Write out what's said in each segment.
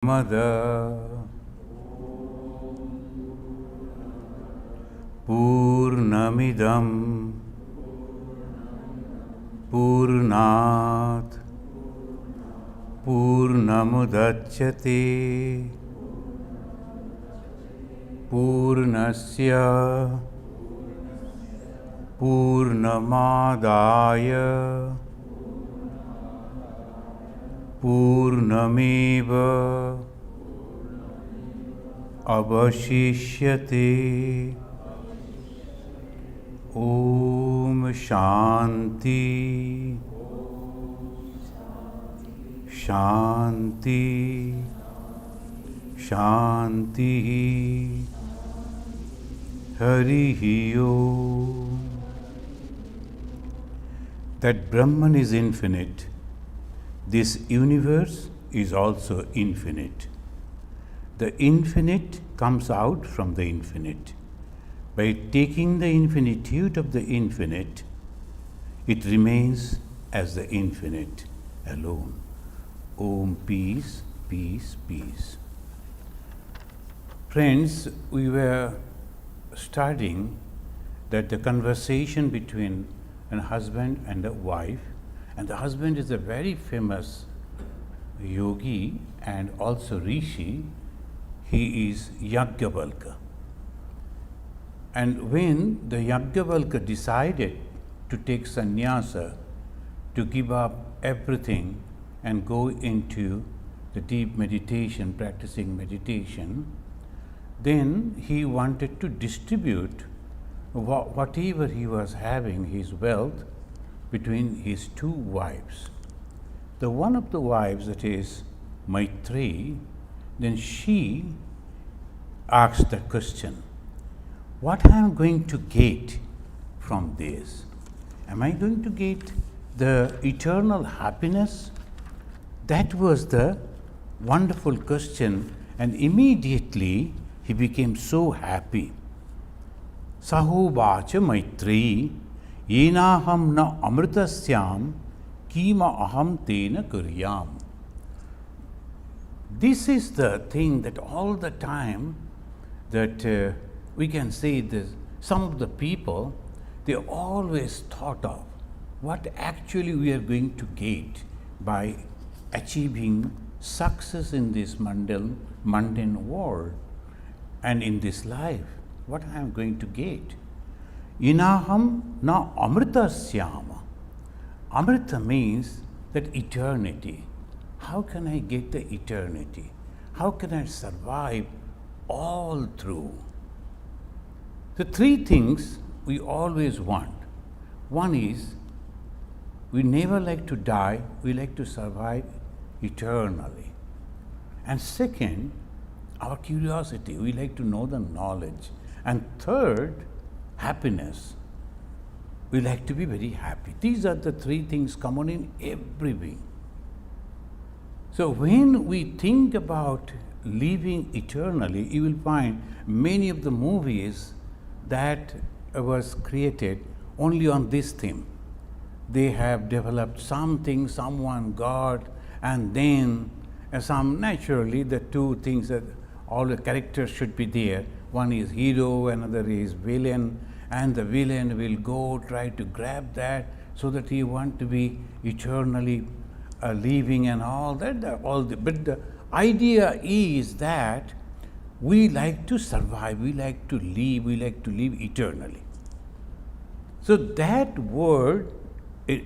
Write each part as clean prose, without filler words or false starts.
Mada Purnamidam Purnat Purnamudachyate Purnasya Purnamadaya Purnameva Avashishyate. Om Shanti Shanti Shanti Harihi Om. That Brahman is infinite. This universe is also infinite. The infinite comes out from the infinite. By taking the infinitude of the infinite, it remains as the infinite alone. Om, peace, peace, peace. Friends, we were studying that the conversation between a husband and a wife, and the husband is a very famous yogi and also rishi. He is Yajnavalkya. And when the Yajnavalkya decided to take sannyasa, to give up everything and go into the deep meditation, practicing meditation, then he wanted to distribute whatever he was having, his wealth, between his two wives. The one of the wives, that is Maitreyi, then she asked the question, what I am going to get from this? Am I going to get the eternal happiness? That was the wonderful question, and immediately he became so happy. Sahovacha Maitreyi Yenaham na amritasyam kima aham tena kuryam. This is the thing that all the time that we can say this, some of the people, they always thought of what actually we are going to get by achieving success in this mundane world and in this life. What I am going to get? Inaham na amritasyama. Amrita means that eternity. How can I get the eternity? How can I survive all through? The three things we always want. One is, we never like to die, we like to survive eternally. And second, our curiosity, we like to know the knowledge. And third, happiness. We like to be very happy. These are the three things common in every being. So when we think about living eternally, you will find many of the movies that was created only on this theme. They have developed something, someone, God, and then some naturally the two things that all the characters should be there. One is hero, another is villain, and the villain will go try to grab that so that he want to be eternally living and all that. But the idea is that we like to survive, we like to live eternally. So that word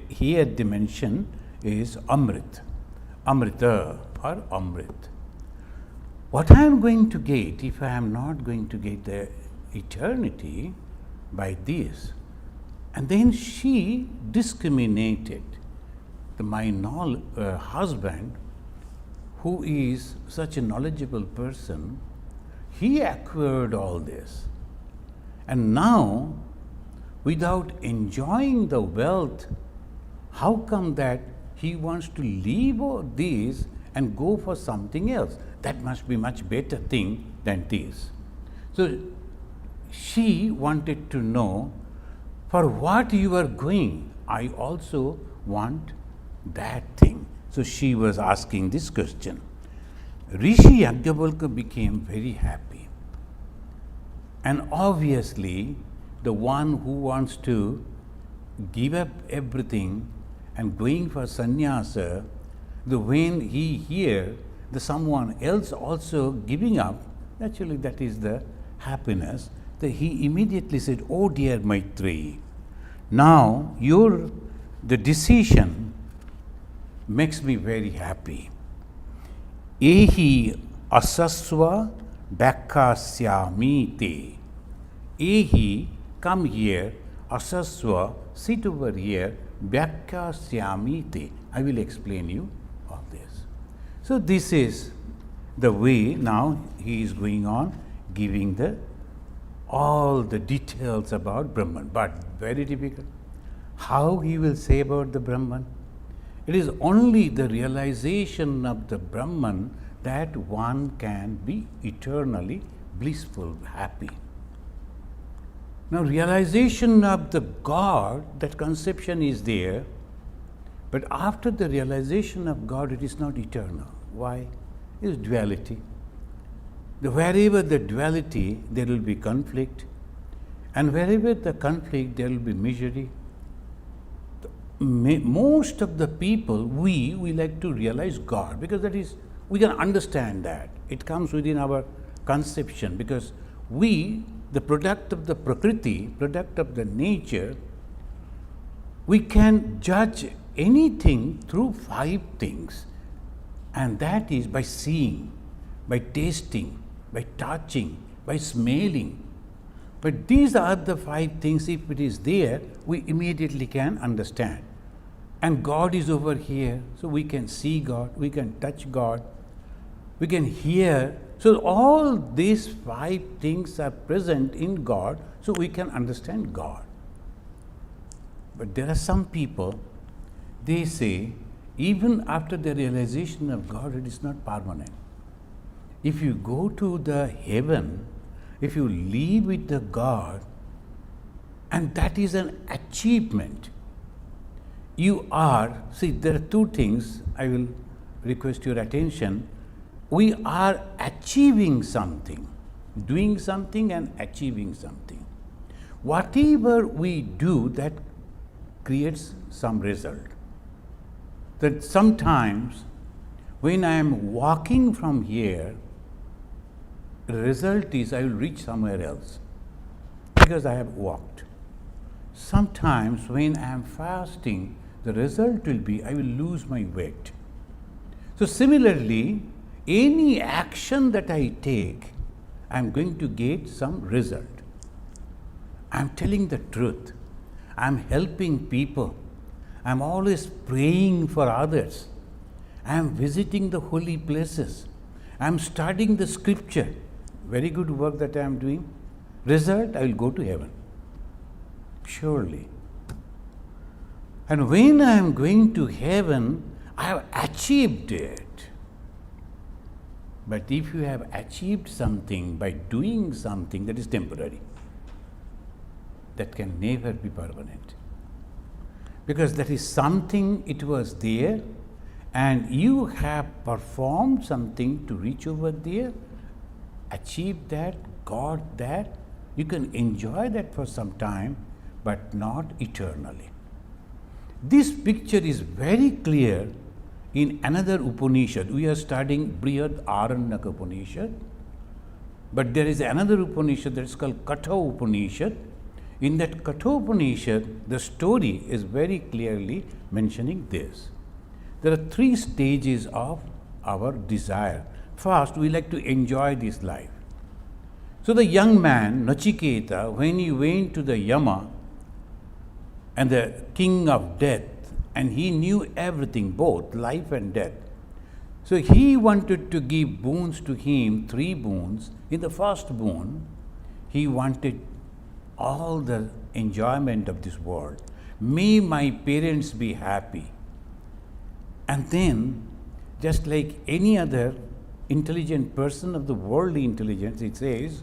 here dimension is Amrit, Amrita or Amrit. What I am going to get if I am not going to get the eternity by this? And then she discriminated my husband, who is such a knowledgeable person. He acquired all this. And now, without enjoying the wealth, how come that he wants to leave all this and go for something else? That must be much better thing than this. So she wanted to know, for what you are going, I also want that thing. So she was asking this question. Rishi Yajnavalkya became very happy. And obviously, the one who wants to give up everything and going for sannyasa, when he hears the someone else also giving up, actually that is the happiness. That he immediately said, "Oh dear Maitreyi, now the decision makes me very happy. Ehi asasva bhakasyami te. Ehi, come here, asasva, sit over here, bhakasyami te. I will explain you all this." So this is the way now he is going on giving all the details about Brahman, but very difficult. How he will say about the Brahman? It is only the realization of the Brahman that one can be eternally blissful, happy. Now, realization of the God, that conception is there, but after the realization of God, it is not eternal. Why? It is duality. Wherever the duality, there will be conflict, and wherever the conflict, there will be misery. Most of the people, we like to realize God, because that is, we can understand that. It comes within our conception, because we, the product of the Prakriti, product of the nature, we can judge anything through 5 things, and that is by seeing, by tasting, by touching, by smelling. But these are the 5 things, if it is there, we immediately can understand. And God is over here, so we can see God, we can touch God, we can hear. So all these 5 things are present in God, so we can understand God. But there are some people, they say, even after the realization of God, it is not permanent. If you go to the heaven, if you live with the God, and that is an achievement. You are, see, there are 2 things I will request your attention. We are achieving something, doing something and achieving something. Whatever we do, that creates some result. That sometimes when I am walking from here, the result is I will reach somewhere else because I have walked. Sometimes when I am fasting, the result will be I will lose my weight. So similarly, any action that I take, I am going to get some result. I am telling the truth. I am helping people. I am always praying for others. I am visiting the holy places. I am studying the scripture. Very good work that I am doing. Result, I will go to heaven. Surely. And when I am going to heaven, I have achieved it. But if you have achieved something by doing something, that is temporary. That can never be permanent. Because that is something, it was there, and you have performed something to reach over there, achieve that, got that. You can enjoy that for some time, but not eternally. This picture is very clear in another Upanishad. We are studying Brihad Aranyaka Upanishad, but there is another Upanishad that is called Katha Upanishad. In that Katha Upanishad, the story is very clearly mentioning this. There are 3 stages of our desire. First, we like to enjoy this life. So the young man, Nachiketa, when he went to the Yama and the king of death, and he knew everything, both life and death. So he wanted to give boons to him, 3 boons. In the first boon, he wanted all the enjoyment of this world. May my parents be happy. And then, just like any other intelligent person of the worldly intelligence, it says,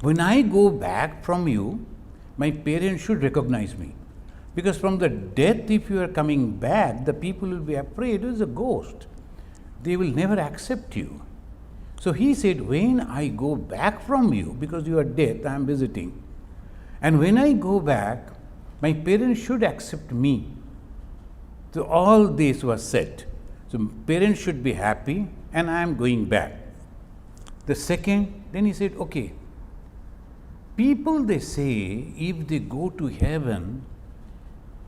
when I go back from you, my parents should recognize me. Because from the death, if you are coming back, the people will be afraid it is a ghost. They will never accept you. So he said, when I go back from you, because you are dead, I am visiting, and when I go back, my parents should accept me. So all this was said. So parents should be happy, and I am going back. The second, then he said, okay, people, they say, if they go to heaven,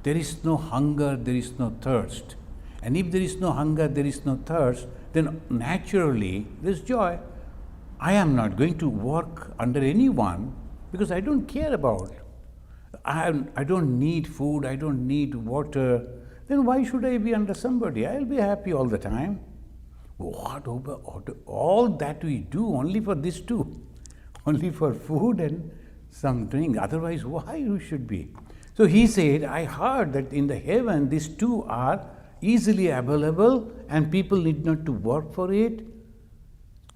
there is no hunger, there is no thirst. And if there is no hunger, there is no thirst, then naturally there is joy. I am not going to work under anyone because I don't care about. I don't need food, I don't need water. Then why should I be under somebody? I will be happy all the time. What all that we do only for this two, only for food and some drink. Otherwise, why you should be? So he said, I heard that in the heaven these two are easily available and people need not to work for it.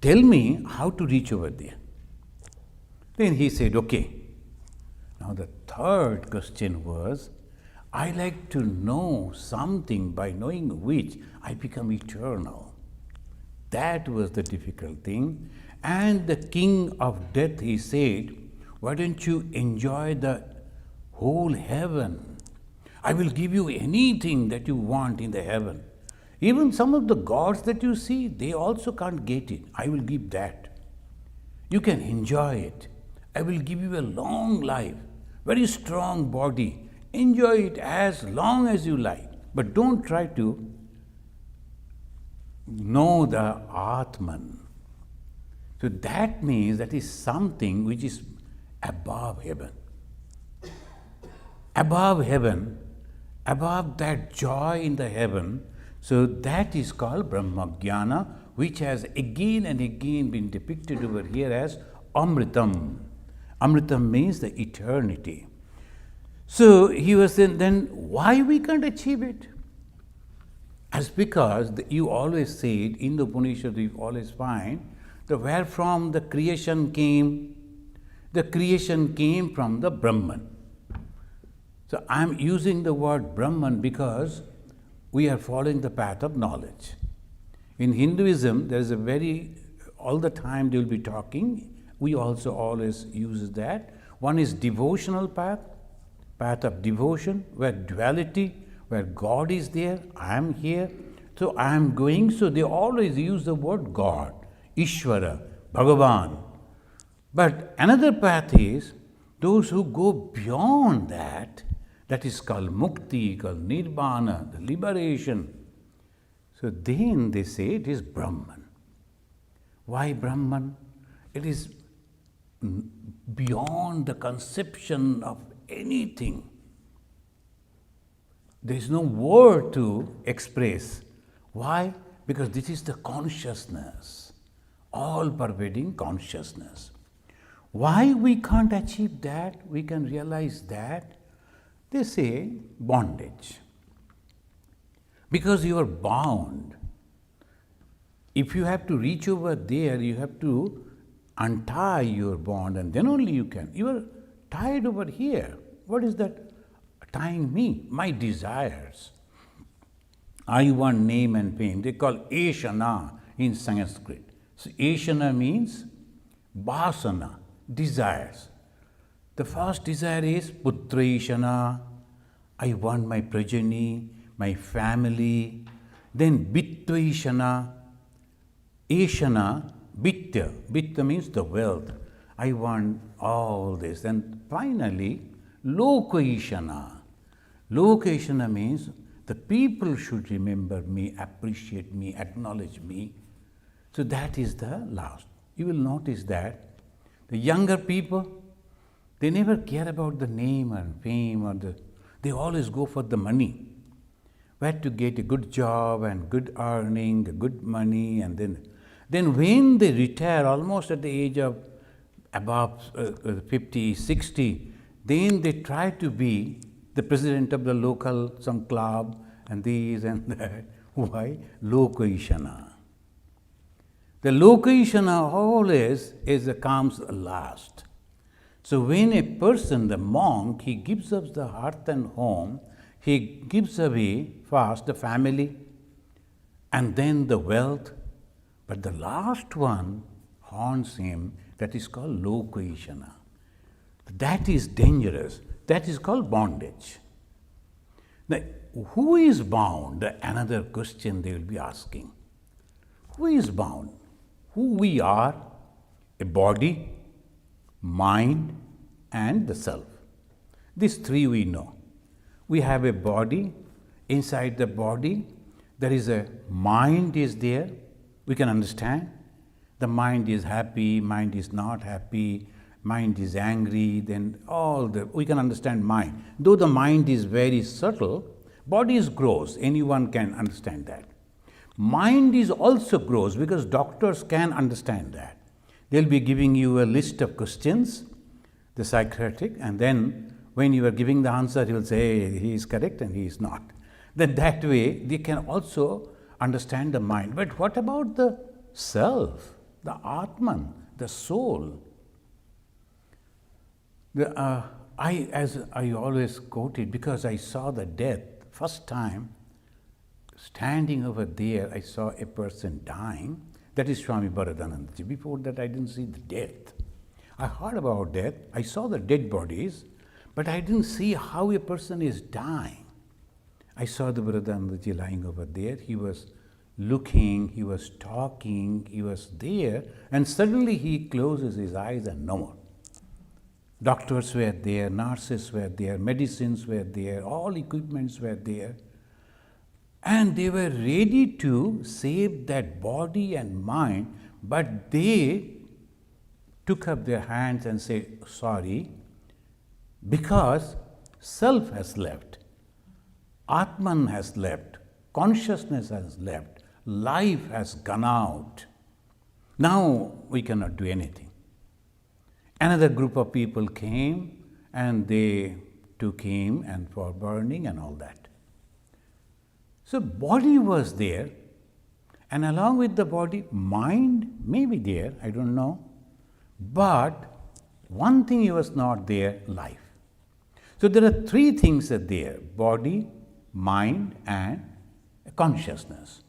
Tell me how to reach over there. Then he said, okay. Now the third question was, I like to know something by knowing which I become eternal. That was the difficult thing. And the king of death, he said, why don't you enjoy the whole heaven? I will give you anything that you want in the heaven. Even some of the gods that you see, they also can't get it. I will give that. You can enjoy it. I will give you a long life, very strong body. Enjoy it as long as you like. But don't try to know the Atman. So that means that is something which is above heaven. Above heaven, above that joy in the heaven, so that is called Brahmagyana, which has again and again been depicted over here as Amritam. Amritam means the eternity. So he was saying, then why we can't achieve it? As because you always said in the Upanishad, you always find that where from the creation came from the Brahman. So I am using the word Brahman because we are following the path of knowledge. In Hinduism, there is a all the time they will be talking, we also always use that. One is devotional path of devotion, where duality, where God is there, I am here, so I am going. So they always use the word God, Ishvara, Bhagavan. But another path is those who go beyond that, that is called Mukti, called Nirvana, the liberation. So then they say it is Brahman. Why Brahman? It is beyond the conception of anything. There is no word to express. Why? Because this is the consciousness, all-pervading consciousness. Why we can't achieve that? We can realize that. They say bondage. Because you are bound. If you have to reach over there, you have to untie your bond and then only you can. You are tied over here. What is that tying me? My desires. I want name and fame. They call Eshana in Sanskrit. So Eshana means Vasana, desires. The first desire is Putraishana. I want my progeny, my family. Then Bittvaishana. Eshana, Bittya. Bittya means the wealth. I want all this. And finally, Lokaishana. Lokaishana means the people should remember me, appreciate me, acknowledge me. So that is the last. You will notice that the younger people, they never care about the name and fame they always go for the money. Where to get a good job and good earning, good money, and then when they retire, almost at the age of above 50, 60, then they try to be the president of the local, some club, and this and that. Why? Lokaishana. The Lokaishana always comes last. So when a person, the monk, he gives up the hearth and home, he gives away first the family, and then the wealth. But the last one haunts him, that is called Lokeshana. That is dangerous. That is called bondage. Now, who is bound? Another question they will be asking. Who is bound? Who we are? A body, mind, and the self. These three we know. We have a body. Inside the body, there is a mind is there. We can understand. The mind is happy, mind is not happy, mind is angry, then we can understand mind. Though the mind is very subtle, body is gross, anyone can understand that. Mind is also gross because doctors can understand that. They'll be giving you a list of questions, the psychiatric, and then when you are giving the answer, he will say he is correct and he is not. Then that way they can also understand the mind. But what about the self, the Atman, the soul? As I always quote it, because I saw the death first time, standing over there, I saw a person dying. That is Swami Bharadanandaji. Before that, I didn't see the death. I heard about death. I saw the dead bodies, but I didn't see how a person is dying. I saw the Bharadanandaji lying over there. He was looking, he was talking, he was there, and suddenly he closes his eyes and no more. Doctors were there, nurses were there, medicines were there, all equipments were there. And they were ready to save that body and mind, but they took up their hands and said, sorry, because self has left, Atman has left, consciousness has left, life has gone out. Now we cannot do anything. Another group of people came and they took him and for burning and all that. So body was there, and along with the body, mind may be there, I don't know. But one thing was not there, life. So there are three things that are there: body, mind, and consciousness.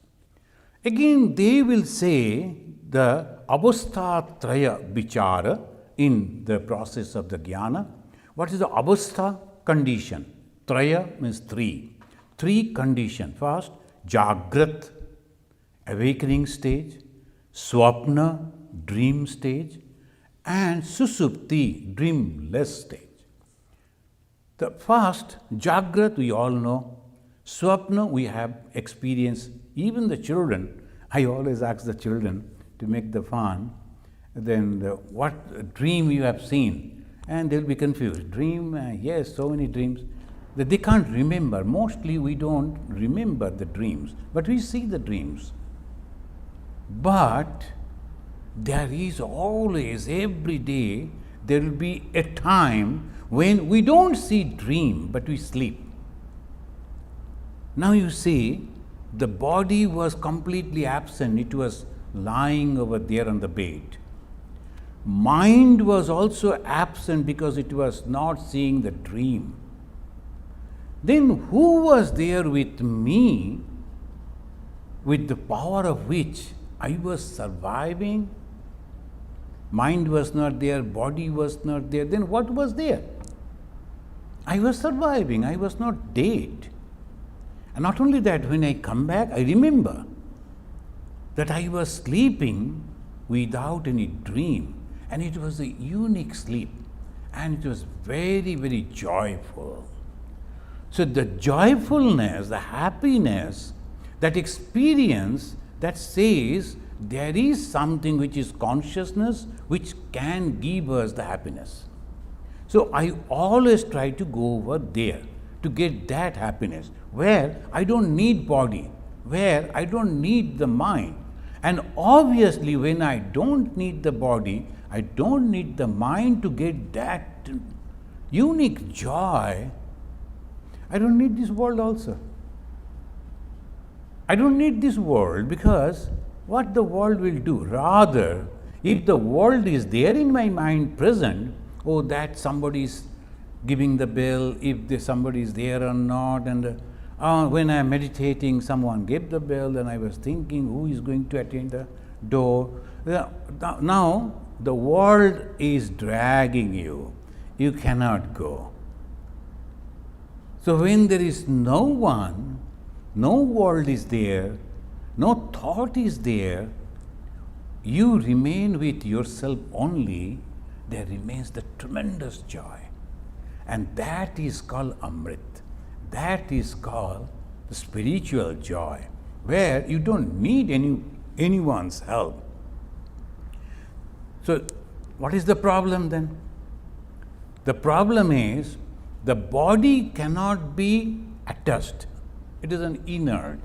Again, they will say the avastha traya vichara in the process of the jnana. What is the avastha? Condition. Traya means three. Three conditions. First, Jagrat, awakening stage, Swapna, dream stage, and Susupti, dreamless stage. The first, Jagrat, we all know. Swapna, we have experienced. Even the children, I always ask the children to make the fun, then what dream you have seen, and they'll be confused. Dream, yes, so many dreams. That they can't remember. Mostly we don't remember the dreams, but we see the dreams. But there is always, every day, there will be a time when we don't see dream, but we sleep. Now you see, the body was completely absent. It was lying over there on the bed. Mind was also absent because it was not seeing the dream. Then who was there with me, with the power of which I was surviving? Mind was not there, body was not there. Then what was there? I was surviving, I was not dead. And not only that, when I come back, I remember that I was sleeping without any dream. And it was a unique sleep. And it was very, very joyful. So the joyfulness, the happiness, that experience that says there is something which is consciousness which can give us the happiness. So I always try to go over there to get that happiness, where I don't need body, where I don't need the mind. And obviously when I don't need the body, I don't need the mind to get that unique joy, I don't need this world also. I don't need this world, because what the world will do, rather, if the world is there in my mind present, oh, that somebody is giving the bell, if somebody is there or not, and when I am meditating, someone gave the bell, and I was thinking, who is going to attend the door. Now the world is dragging you. You cannot go. So when there is no one, no world is there, no thought is there, you remain with yourself only, there remains the tremendous joy. And that is called Amrit. That is called the spiritual joy, where you don't need anyone's help. So, what is the problem then? The problem is the body cannot be attached. It is an inert.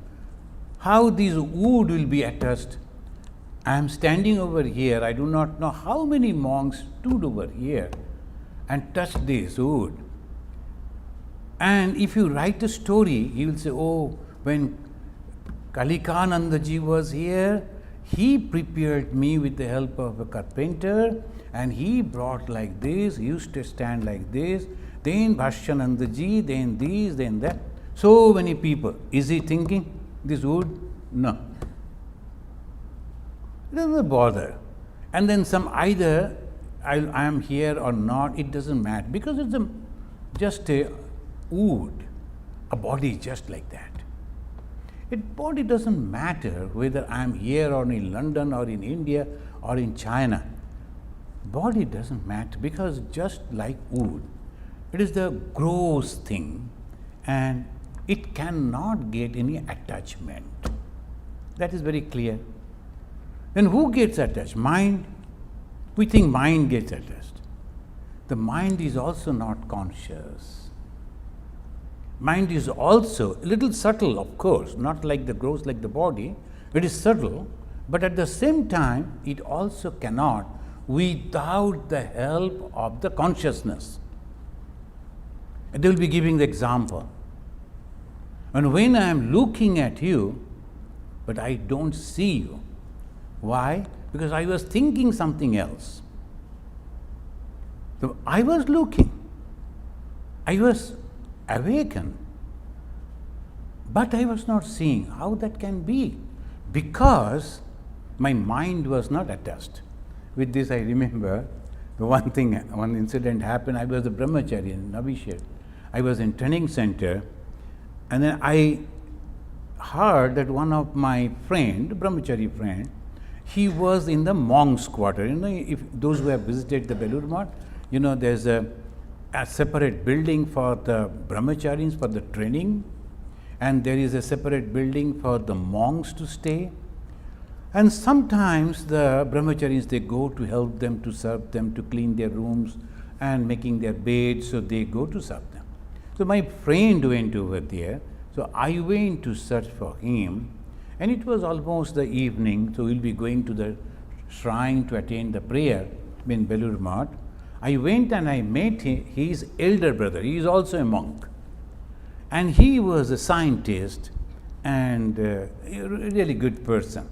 How this wood will be attached? I am standing over here. I do not know how many monks stood over here and touched this wood. And if you write a story, he will say, oh, when Kalikanandaji was here, he prepared me with the help of a carpenter, and he brought like this, he used to stand like this, then Bhashyanandaji, then this, then that. So many people. Is he thinking this wood? No. It doesn't bother. And then some either I am here or not, it doesn't matter, because it's just a wood, a body just like that. Body doesn't matter whether I am here or in London or in India or in China. Body doesn't matter, because just like wood, it is the gross thing and it cannot get any attachment. That is very clear. Then who gets attached? Mind. We think mind gets attached. The mind is also not conscious. Mind is also a little subtle, of course, not like the gross like the body. It is subtle, but at the same time, it also cannot without the help of the consciousness. They will be giving the example. And when I am looking at you, but I don't see you. Why? Because I was thinking something else. So I was looking. I was awakened. But I was not seeing. How that can be? Because my mind was not attached. With this I remember the one incident happened. I was a brahmachari in novitiate. I was in training center, and then I heard that one of my friend, brahmachari friend, he was in the monks' quarter. If those who have visited the Belur Math, there's a separate building for the brahmacharis for the training, and there is a separate building for the monks to stay. And sometimes the brahmacharis, they go to help them, to serve them, to clean their rooms and making their beds, so they go to serve them. So my friend went over there, so I went to search for him, and it was almost the evening, so we'll be going to the shrine to attend the prayer in Belur Math. I went and I met his elder brother. He is also a monk, and he was a scientist and a really good person.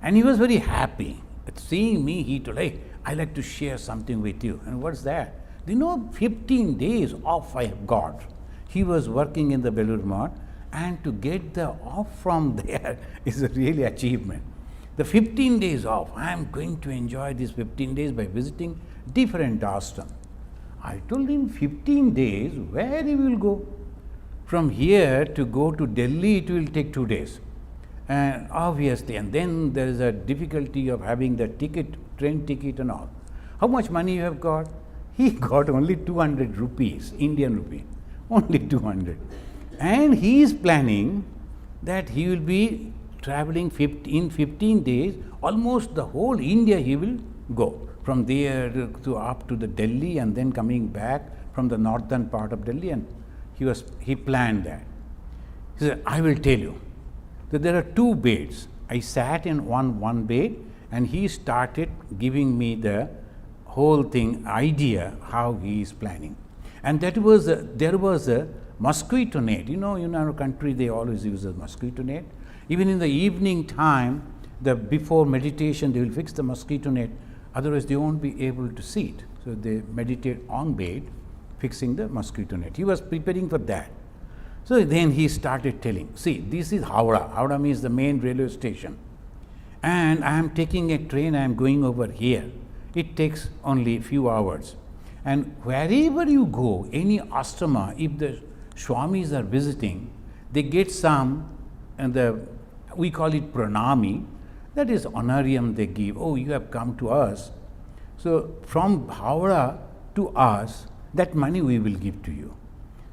And he was very happy at seeing me. He told, hey, I like to share something with you. And what's that? 15 days off I have got. He was working in the Belur Math, and to get the off from there is a really achievement. The 15 days off, I am going to enjoy these 15 days by visiting different ashram. I told him 15 days, where he will go? From here to go to Delhi, it will take 2 days. And obviously, and then there is a difficulty of having the ticket, train ticket and all. How much money you have got? He got only 200 rupees, Indian rupee, only 200. And he is planning that he will be traveling in 15 days, almost the whole India he will go. From there to up to the Delhi, and then coming back from the northern part of Delhi, and he planned that. He said, I will tell you that there are 2 beds. I sat in one bed, and he started giving me the whole thing, idea how he is planning. And there was a mosquito net. In our country they always use a mosquito net. Even in the evening time, before meditation, they will fix the mosquito net. Otherwise, they won't be able to see it. So they meditate on bed, fixing the mosquito net. He was preparing for that. So then he started telling, see, this is Howrah. Howrah means the main railway station. and I am taking a train, I am going over here. It takes only a few hours. And wherever you go, any ashrama, if the Swamis are visiting, they get some, and we call it pranami, that is honorarium they give. Oh, you have come to us. So from Howrah to us, that money we will give to you.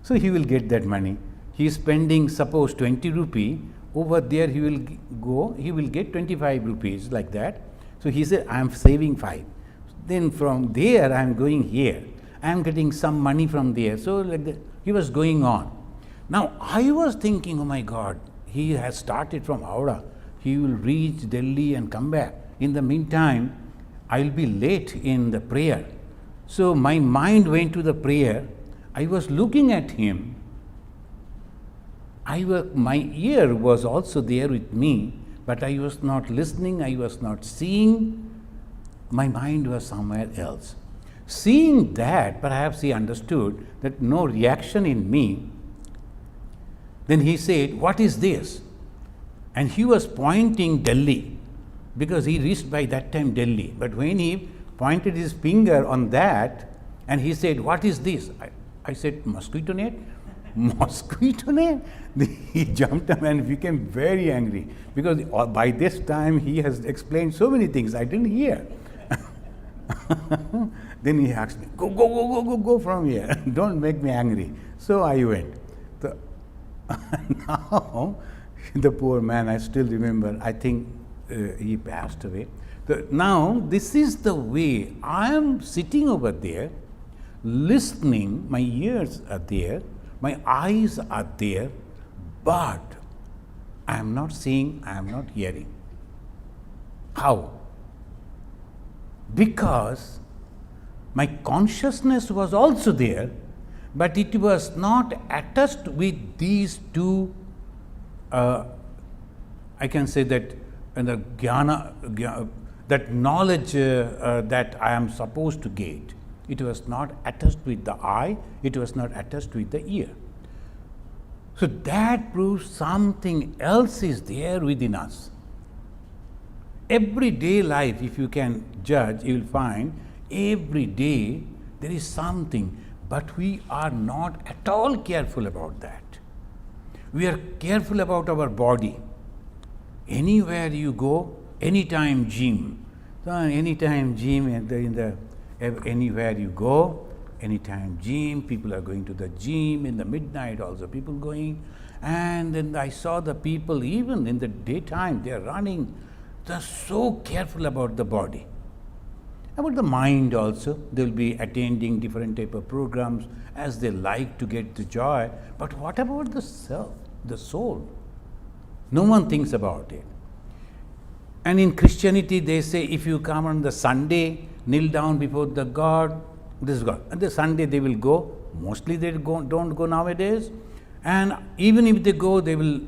So he will get that money. He is spending, suppose 20 rupee, over there he will go, he will get 25 rupees like that. So he said, I am saving 5. Then from there I am going here. I am getting some money from there. So like that, he was going on. Now I was thinking, oh my God, he has started from Howrah. He will reach Delhi and come back. In the meantime, I will be late in the prayer. So my mind went to the prayer. I was looking at him. My ear was also there with me, but I was not listening, I was not seeing. My mind was somewhere else. Seeing that, perhaps he understood that no reaction in me. Then he said, what is this? And he was pointing Delhi, because he reached by that time Delhi. But when he pointed his finger on that, and he said, what is this? I said, mosquito net? Mosquito net? He jumped up and became very angry, because by this time he has explained so many things I didn't hear. Then he asked me, go from here. Don't make me angry. So I went. So now, the poor man, I still remember, I think he passed away. So now, this is the way I am sitting over there, listening, my ears are there, my eyes are there, but I am not seeing, I am not hearing. How? Because my consciousness was also there, but it was not attached with these two, I can say that the jnana, that knowledge that I am supposed to get. It was not attached with the eye, it was not attached with the ear. So that proves something else is there within us. Everyday life, if you can judge, you will find every day there is something, but we are not at all careful about that. We are careful about our body. Anywhere you go, anytime gym. So anytime gym, anywhere you go, anytime gym, people are going to the gym, in the midnight also people going. And then I saw the people, even in the daytime, they are running. They are so careful about the body. About the mind also, they will be attending different type of programs as they like to get the joy. But what about the self, the soul? No one thinks about it. And in Christianity, they say if you come on the Sunday, kneel down before the God, this is God. And the Sunday they will go. Mostly they don't go nowadays. And even if they go, they will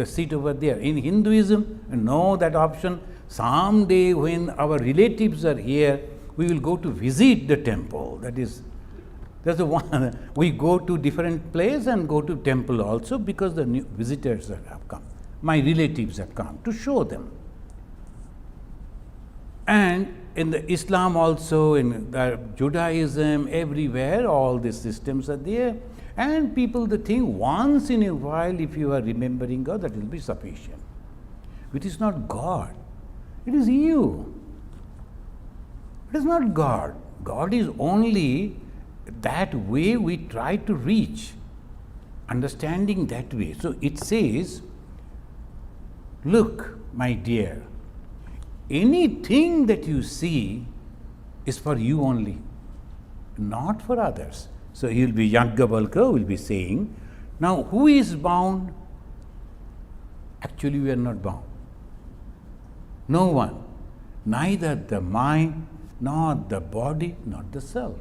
sit over there. In Hinduism, no that option. Someday when our relatives are here, we will go to visit the temple. That's the one. We go to different place and go to temple also, because the new visitors have come. My relatives have come to show them. And in the Islam also, in the Judaism, everywhere, all these systems are there. And people, they think once in a while, if you are remembering God, that will be sufficient. It is not God. It is you. It is not God. God is only that way we try to reach, understanding that way. So it says, look, my dear, anything that you see is for you only, not for others. So he will be, Yajnavalkya will be saying, now who is bound? Actually, we are not bound. No one. Neither the mind, nor the body, nor the self.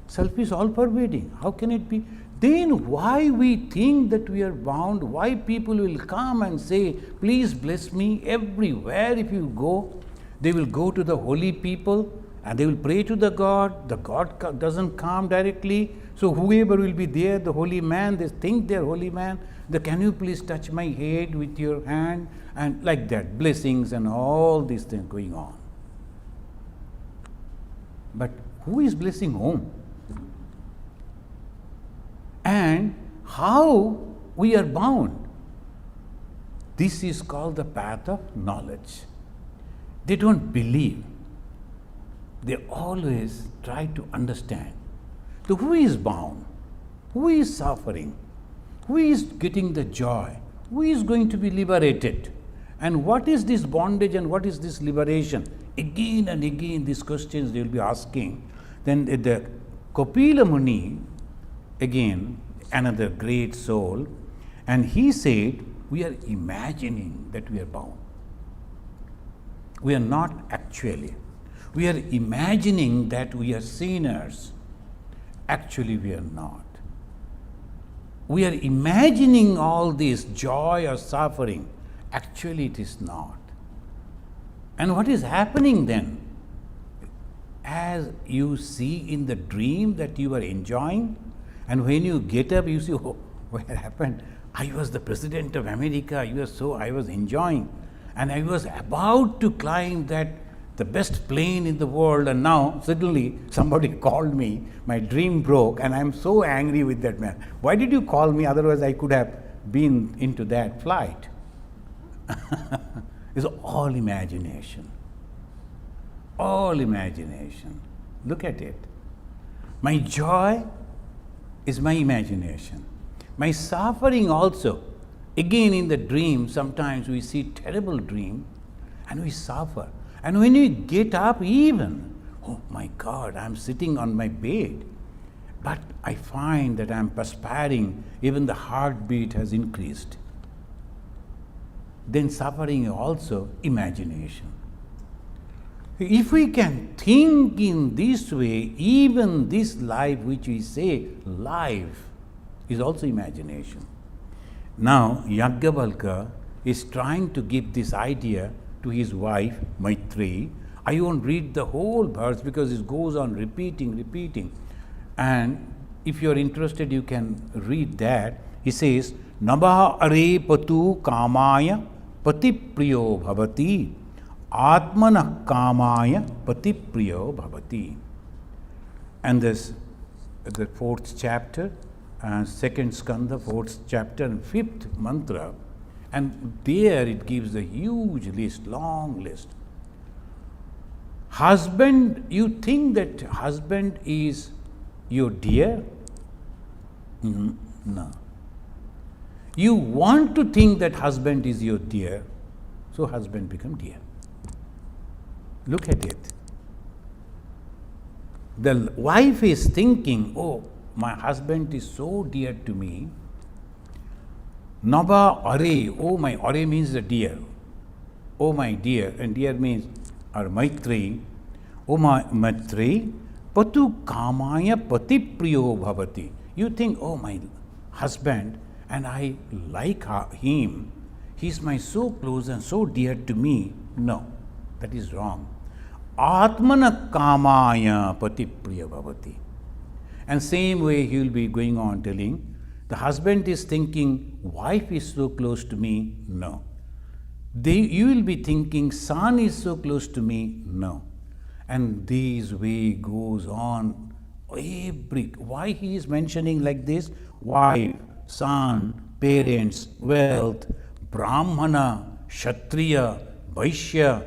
Self is all pervading. How can it be? Then why we think that we are bound? Why people will come and say, please bless me everywhere if you go? They will go to the holy people and they will pray to the God. The God doesn't come directly. So whoever will be there, the holy man, they think they are holy man. can you please touch my head with your hand? And like that, blessings and all these things going on. But who is blessing whom? And how we are bound? This is called the path of knowledge. They don't believe. They always try to understand. So who is bound? Who is suffering? Who is getting the joy? Who is going to be liberated? And what is this bondage and what is this liberation? Again and again these questions they will be asking. Then the Kapila Muni, again another great soul, and he said, we are imagining that we are bound. We are not actually. We are imagining that we are sinners. Actually, we are not. We are imagining all this joy or suffering. Actually, it is not. And what is happening then? As you see in the dream that you are enjoying, and when you get up, you see, oh, what happened? I was the President of America. I was enjoying. And I was about to climb the best plane in the world, and now suddenly somebody called me, my dream broke, and I'm so angry with that man. Why did you call me? Otherwise I could have been into that flight. It's all imagination. All imagination. Look at it. My joy is my imagination. My suffering also. Again in the dream, sometimes we see terrible dream and we suffer. And when we get up even, oh my God, I'm sitting on my bed. But I find that I'm perspiring, even the heartbeat has increased. Then suffering is also imagination. If we can think in this way, even this life which we say life is also imagination. Now, Yajnavalkya is trying to give this idea to his wife, Maitreyi. I won't read the whole verse because it goes on repeating. And if you are interested, you can read that. He says, Nabha are patu kamaya pati priyo bhavati atmana kamaya pati priyo bhavati. And this, the 4th chapter, 2nd skandha, 4th chapter and 5th mantra. And there it gives a huge list, long list. Husband, you think that husband is your dear? No. You want to think that husband is your dear, so husband become dear. Look at it. The wife is thinking, oh, my husband is so dear to me. Nabha are, oh my, are means the dear. Oh my dear, and dear means our Maitreyi. Oh my Maitreyi, patu kamaya pati priyo bhavati. You think, oh my husband, and I like him, he's my so close and so dear to me. No, that is wrong. Atmana kamaya pati priya bhavati. And same way he will be going on telling, the husband is thinking, wife is so close to me. No. You will be thinking, son is so close to me. No. And this way goes on. Why he is mentioning like this? Wife, son, parents, wealth, Brahmana, Kshatriya, Vaishya,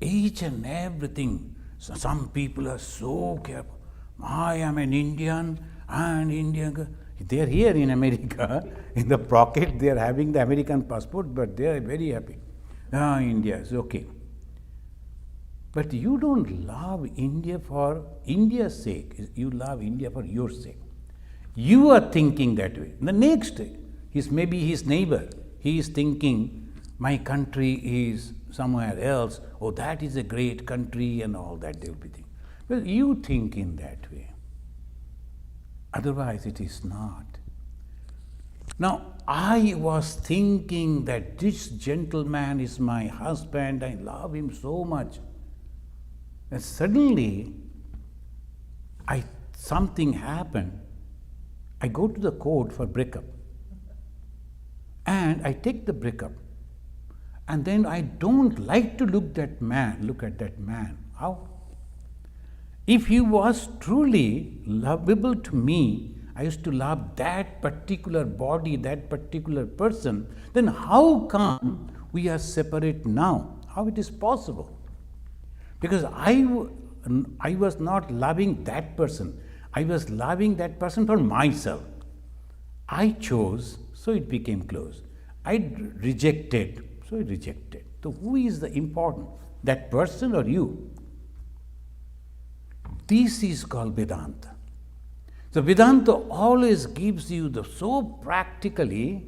each and everything. So some people are so careful. I am an Indian and Indian. They are here in America, in the pocket, they are having the American passport, but they are very happy. India is okay. But you don't love India for India's sake, you love India for your sake. You are thinking that way. The next, maybe his neighbor, he is thinking, my country is somewhere else, oh, that is a great country and all that they will be thinking. Well, you think in that way. Otherwise, it is not. Now, I was thinking that this gentleman is my husband, I love him so much. And suddenly, something happened. I go to the court for breakup. and I take the breakup, and then I don't like to look at that man. How? If he was truly lovable to me, I used to love that particular body, that particular person, then how come we are separate now? How it is possible? Because I was not loving that person. I was loving that person for myself. I chose, so it became close. I rejected, so it rejected. So who is the important? That person or you? This is called Vedanta. So Vedanta always gives you so practically,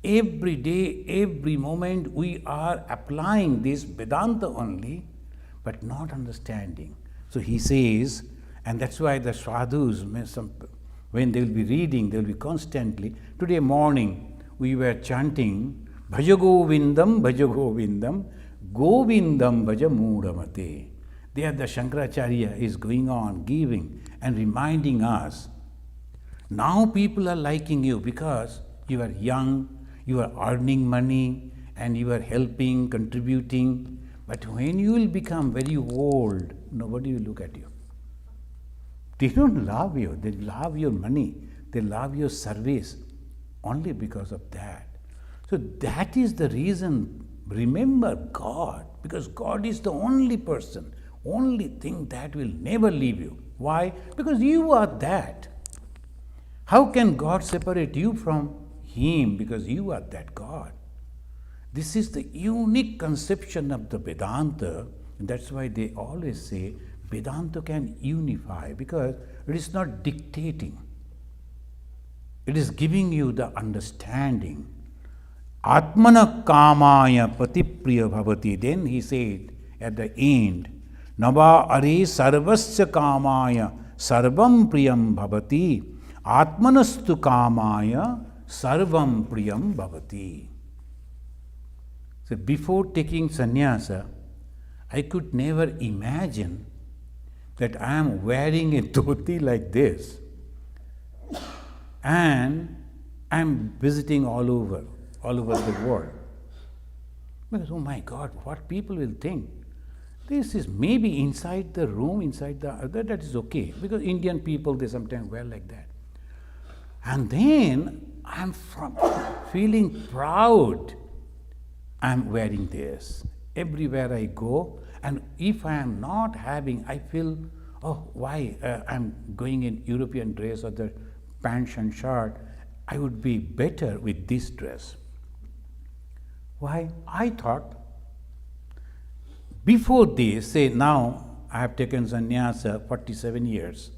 every day, every moment we are applying this Vedanta only, but not understanding. So he says, and that's why the sadhus, when they will be reading, they will be constantly. Today morning we were chanting, Bhaja Govindam, Govindam Bhaja Mudamate. There the Shankaracharya is going on giving and reminding us, now people are liking you because you are young, you are earning money, and you are helping, contributing. But when you will become very old, nobody will look at you. They don't love you, they love your money, they love your service only because of that. So that is the reason, remember God, because God is the only person, only thing that will never leave you. Why? Because you are that. How can God separate you from Him? Because you are that God. This is the unique conception of the Vedanta, and that's why they always say Vedanta can unify, because it is not dictating. It is giving you the understanding. Atmana kamaya patipriya bhavati. Then he said at the end, Nava are sarvasya kamaya sarvam priyam bhavati. Atmanastu kamaya sarvam priyam bhavati. So before taking sannyasa, I could never imagine that I am wearing a dhoti like this and I am visiting all over the world. Because, oh my God, what people will think. This is maybe inside the room, inside the other, that is okay. Because Indian people, they sometimes wear like that. And then I am feeling proud. I am wearing this. Everywhere I go, and if I am not having, I feel, oh, why I am going in European dress or the pants and shirt, I would be better with this dress. Why? I thought, before this, say now I have taken sannyasa 47 years.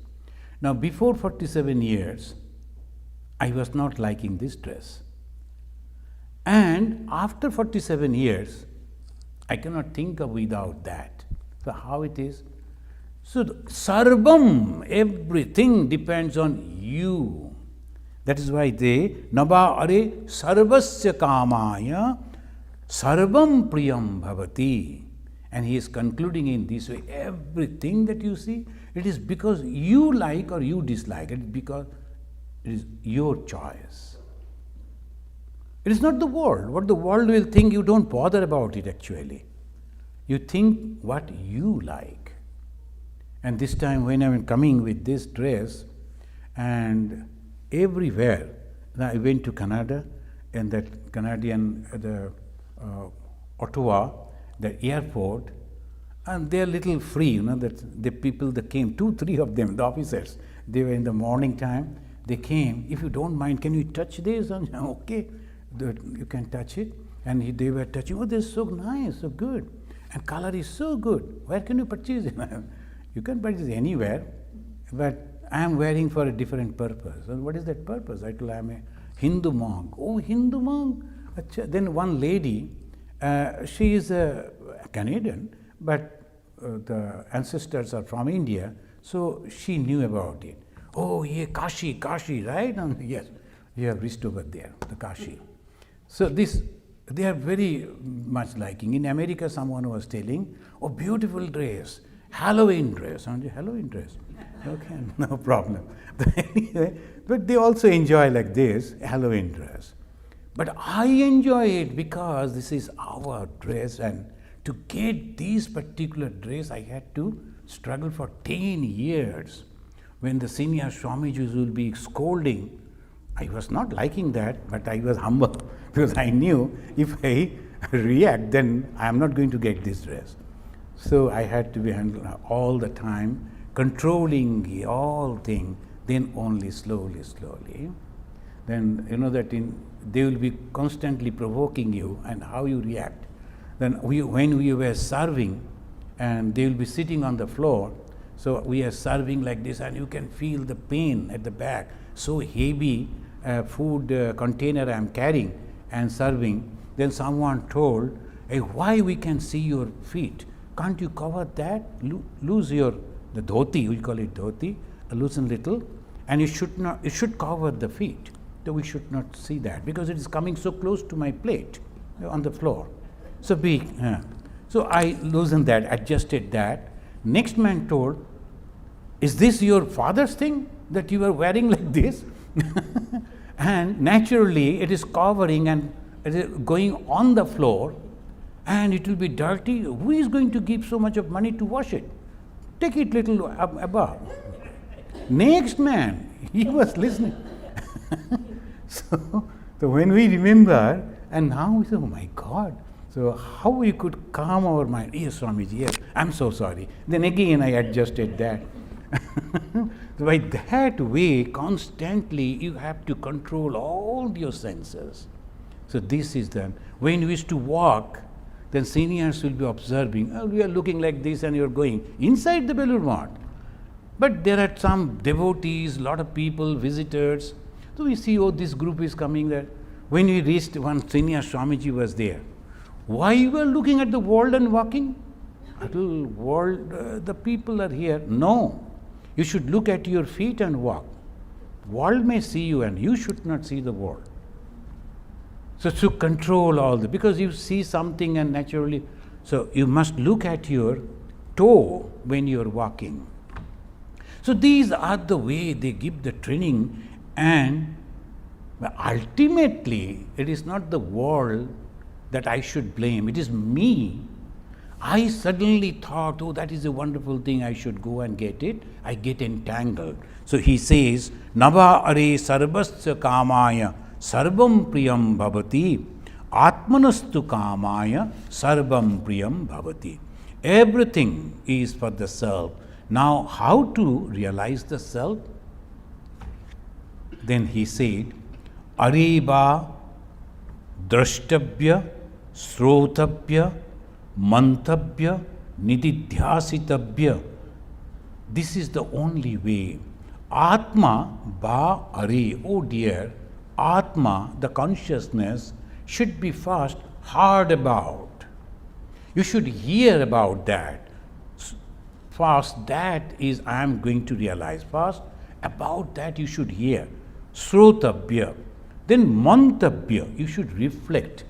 Now before 47 years, I was not liking this dress. And after 47 years, I cannot think of without that. So how it is? So sarvam, everything depends on you. That is why they, Naba are sarvasya kamaya sarvam priyam bhavati. And he is concluding in this way, everything that you see, it is because you like or you dislike. It is because it is your choice. It is not the world. What the world will think, you don't bother about it actually. You think what you like. And this time when I am coming with this dress, and everywhere, I went to Canada, and that Canadian, Ottawa, the airport, and they are little free, that the people that came, 2-3 of them, the officers, they were in the morning time, they came, if you don't mind, can you touch this? And okay, you can touch it. And they were touching, oh, this is so nice, so good. And color is so good. Where can you purchase it? You can purchase anywhere, but I am wearing for a different purpose. And what is that purpose? I told I am a Hindu monk. Oh, Hindu monk? Then one lady, she is a Canadian, but the ancestors are from India, so she knew about it. Oh, yeah, Kashi, right? And yes, you have reached over there, the Kashi. So this, they are very much liking. In America, someone was telling, oh, beautiful dress, Halloween dress. And Halloween dress. Okay, no problem. But anyway, but they also enjoy like this, Halloween dress. But I enjoy it because this is our dress, and to get this particular dress, I had to struggle for 10 years. When the senior Swamijis will be scolding, I was not liking that, but I was humble because I knew if I react, then I am not going to get this dress. So I had to be handled all the time, controlling all things, then only slowly. Then you know that they will be constantly provoking you and how you react. Then when we were serving, and they will be sitting on the floor, so we are serving like this, and you can feel the pain at the back, so heavy food container I am carrying and serving. Then someone told, hey, why we can see your feet? Can't you cover that? Lose the dhoti, we call it dhoti, loosen little, and it should cover the feet. So we should not see that because it is coming so close to my plate on the floor. So so I loosened that, adjusted that. Next man told, is this your father's thing that you are wearing like this? And naturally it is covering and it is going on the floor, and it will be dirty. Who is going to give so much of money to wash it? Take it little above. Next man, he was listening. So when we remember, and now we say, oh my God, so how we could calm our mind? Yes, Swamiji, yes, I'm so sorry. Then again I adjusted that. So by that way, constantly you have to control all your senses. So this is done. When you used to walk, then seniors will be observing, oh, we are looking like this and you are going inside the Belur Math. But there are some devotees, lot of people, visitors. So we see, oh, this group is coming there. When we reached, one senior Swamiji was there. Why you are looking at the world and walking? Little world, the people are here. No, you should look at your feet and walk. World may see you and you should not see the world. So to control all the, because you see something and naturally, so you must look at your toe when you are walking. So these are the way they give the training, and ultimately it is not the world that I should blame, it is me. I suddenly thought, oh, that is a wonderful thing, I should go and get it. I get entangled. So he says, Nava are sarvasya kamaya sarvam priyam bhavati atmanastu kamaya sarvam priyam bhavati. Everything is for the self. Now, how to realize the self? Then he said, Areba drashtabhya srotabhya mantabhya nididhyasitabhya. This is the only way. Atma ba are, oh dear, Atma, the consciousness, should be first heard about. You should hear about that. First, that is I am going to realize. First, about that you should hear. Srotabhya. Then mantabhya, you should reflect.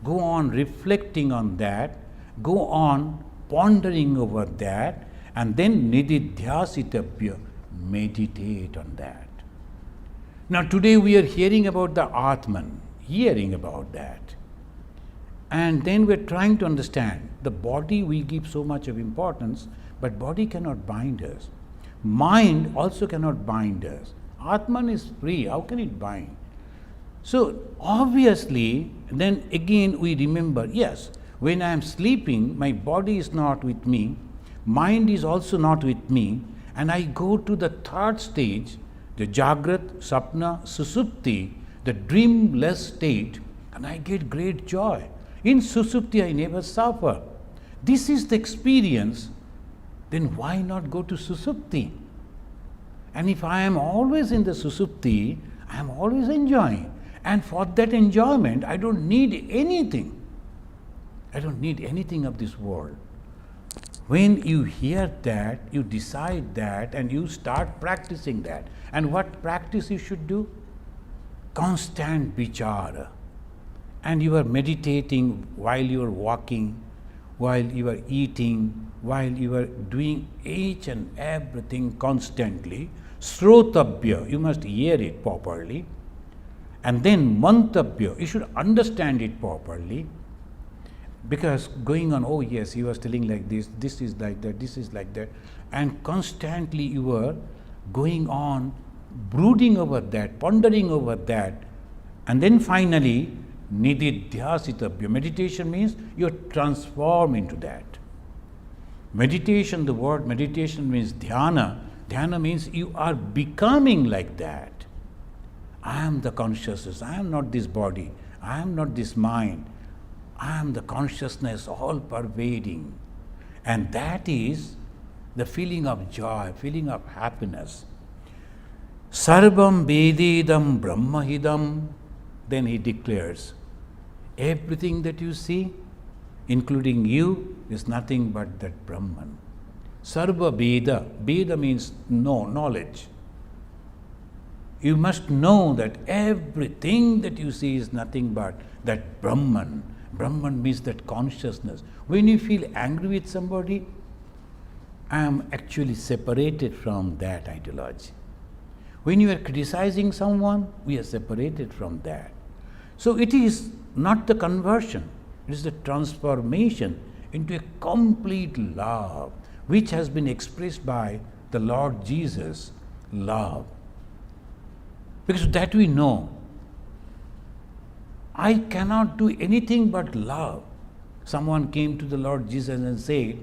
Go on reflecting on that. Go on pondering over that. And then nididhyasitabhya, meditate on that. Now today we are hearing about the Atman, hearing about that. And then we are trying to understand the body we give so much of importance, but body cannot bind us. Mind also cannot bind us. Atman is free, how can it bind? So obviously, then again we remember, yes, when I am sleeping, my body is not with me, mind is also not with me, and I go to the third stage, the Jagrat, Sapna, Susupti, the dreamless state, and I get great joy. In Susupti, I never suffer. This is the experience. Then why not go to Susupti? And if I am always in the Susupti, I am always enjoying. And for that enjoyment, I don't need anything. I don't need anything of this world. When you hear that, you decide that, and you start practicing that. And what practice you should do? Constant vichara. And you are meditating while you are walking, while you are eating, while you are doing each and everything constantly. Srotabhya, you must hear it properly. And then mantabhya, you should understand it properly. Because going on, oh yes, he was telling like this is like that, this is like that, and constantly you were going on brooding over that, pondering over that, and then finally nididhyasitabhya. Meditation means you transform into that. Meditation, the word meditation means dhyana. Dhyana means you are becoming like that. I am the consciousness, I am not this body, I am not this mind, I am the consciousness all pervading. And that is the feeling of joy, feeling of happiness. Sarvam vedidam brahmahidam. Then he declares, everything that you see, including you, is nothing but that Brahman. Sarva Veda. Veda means knowledge. You must know that everything that you see is nothing but that Brahman. Brahman means that consciousness. When you feel angry with somebody, I am actually separated from that ideology. When you are criticizing someone, we are separated from that. So it is not the conversion, it is the transformation into a complete love, which has been expressed by the Lord Jesus, love. Because that we know, I cannot do anything but love. Someone came to the Lord Jesus and said,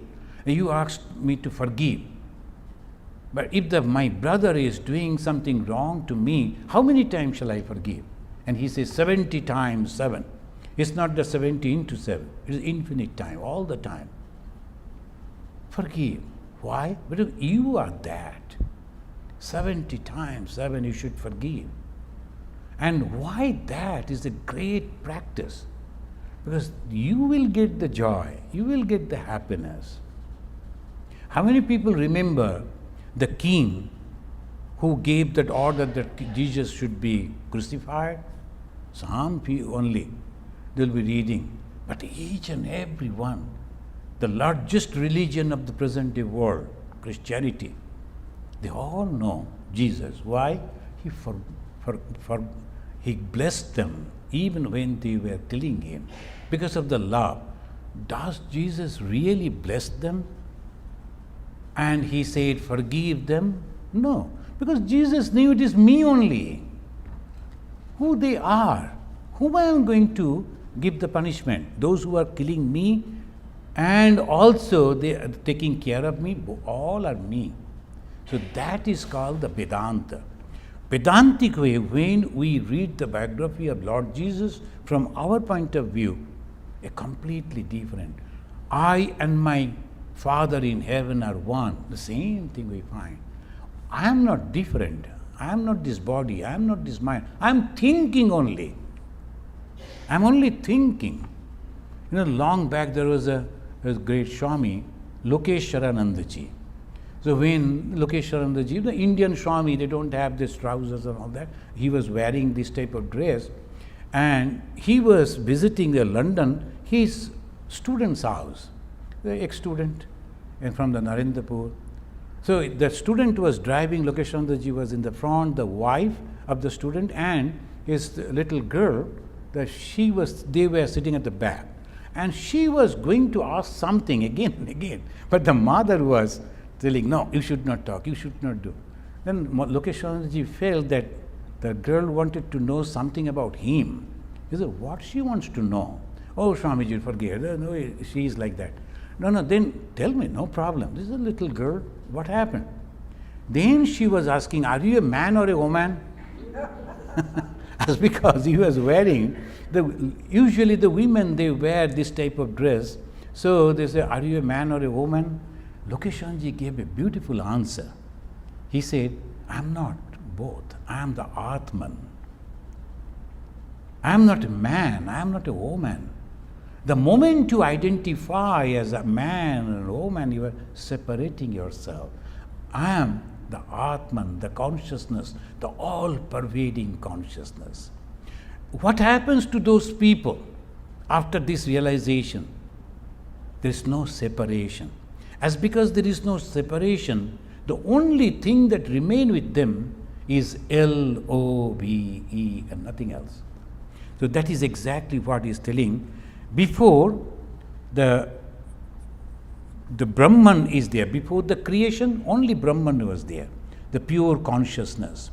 you asked me to forgive. But if my brother is doing something wrong to me, how many times shall I forgive? And he says 70 times 7. It's not the 70 into 7. It is infinite time, all the time. Forgive. Why? Because you are that. 70 times 7 you should forgive. And why that is a great practice? Because you will get the joy, you will get the happiness. How many people remember the king who gave that order that Jesus should be crucified? Some few only. They'll be reading. But each and every one, the largest religion of the present day world, Christianity, they all know Jesus. Why? He blessed them even when they were killing him because of the love. Does Jesus really bless them? And he said, forgive them? No, because Jesus knew it is me only, who they are. Whom I am going to give the punishment? Those who are killing me and also they are taking care of me, all are me. So that is called the Vedanta. Vedantic way, when we read the biography of Lord Jesus from our point of view, a completely different. I and my Father in heaven are one. The same thing we find. I am not different. I am not this body. I am not this mind. I am thinking only. I am only thinking. You know, long back there was a great Swami, Lokeshwaranandaji. So when Lokeshwaranandaji, the Indian Swami, they don't have these trousers and all that. He was wearing this type of dress, and he was visiting London, his student's house, the ex-student, and from the Narendrapur. So the student was driving, Lokeshwaranandaji was in the front, the wife of the student and his little girl, they were sitting at the back. And she was going to ask something again and again. But the mother was telling, no, you should not talk, you should not do. Then Lokeshwaranandaji felt that the girl wanted to know something about him. He said, what she wants to know? Oh, Swamiji, forget her. No, she is like that. No, then tell me, no problem. This is a little girl. What happened? Then she was asking, are you a man or a woman? That's because he was wearing, usually the women, they wear this type of dress. So they say, are you a man or a woman? Lokeshwaranandaji gave a beautiful answer. He said, I am not both. I am the Atman. I am not a man. I am not a woman. The moment you identify as a man or a woman, you are separating yourself. I am the Atman, the consciousness, the all-pervading consciousness. What happens to those people after this realization? There is no separation. As because there is no separation, the only thing that remains with them is L-O-V-E and nothing else. So that is exactly what he is telling. Before the Brahman is there, before the creation, only Brahman was there, the pure consciousness.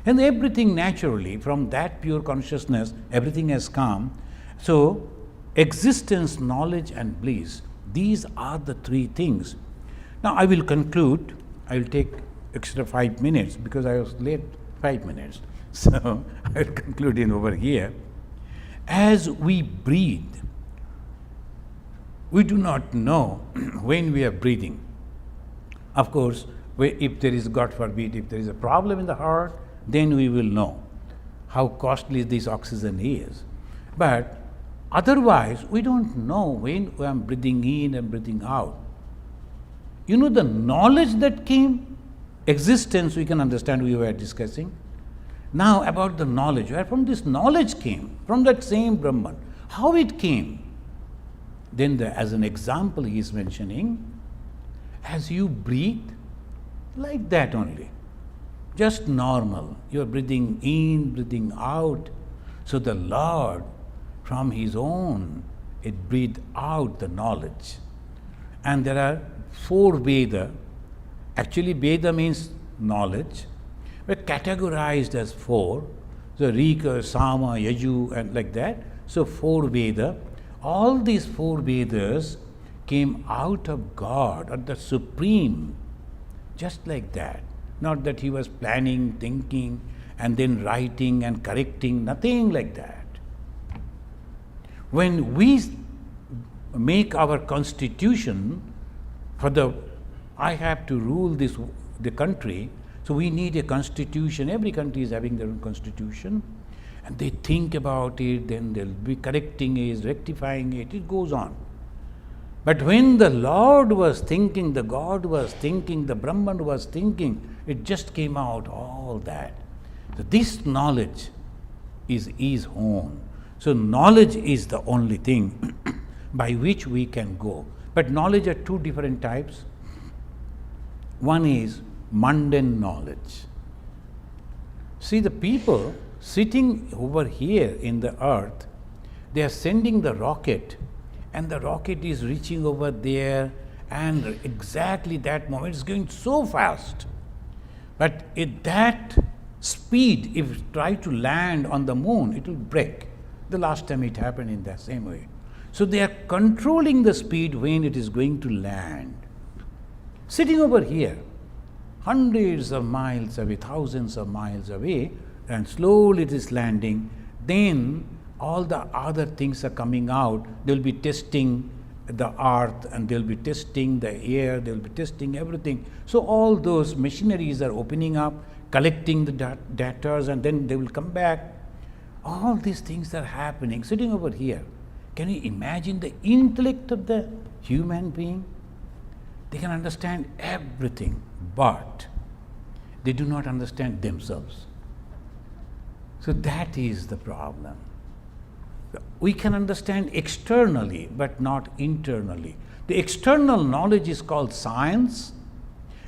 And everything naturally, from that pure consciousness, everything has come. So, existence, knowledge and bliss, these are the three things. Now, I will conclude. I will take extra 5 minutes because I was late 5 minutes. So, I will conclude in over here. As we breathe, we do not know when we are breathing. Of course, if there is, God forbid, if there is a problem in the heart, then we will know how costly this oxygen is. But otherwise, we don't know when I am breathing in and breathing out. You know, the knowledge that came, existence we can understand, we were discussing. Now about the knowledge, where from this knowledge came, from that same Brahman, how it came. Then as an example he is mentioning, as you breathe, like that only, just normal, you are breathing in, breathing out. So the Lord, from his own, it breathed out the knowledge. And there are 4 Veda. Actually, Veda means knowledge, but categorized as 4. So Rika, Sama, Yaju, and like that. So 4 Veda. All these 4 Vedas came out of God, or the Supreme, just like that. Not that he was planning, thinking, and then writing and correcting, nothing like that. When we make our constitution for I have to rule the country, so we need a constitution. Every country is having their own constitution. And they think about it, then they'll be correcting it, rectifying it, it goes on. But when the Lord was thinking, the God was thinking, the Brahman was thinking, it just came out, all that. So this knowledge is his own. So knowledge is the only thing by which we can go. But knowledge are 2 different types. One is mundane knowledge. See, the people sitting over here in the earth, they are sending the rocket, and the rocket is reaching over there, and exactly that moment it's going so fast. But at that speed, if it try to land on the moon, it will break. The last time it happened in that same way. So they are controlling the speed when it is going to land. Sitting over here, hundreds of miles away, thousands of miles away, and slowly it is landing. Then all the other things are coming out. They will be testing the earth, and they will be testing the air, they will be testing everything. So all those machineries are opening up, collecting the data, and then they will come back. All these things are happening, sitting over here. Can you imagine the intellect of the human being? They can understand everything, but they do not understand themselves. So that is the problem. We can understand externally, but not internally. The external knowledge is called science,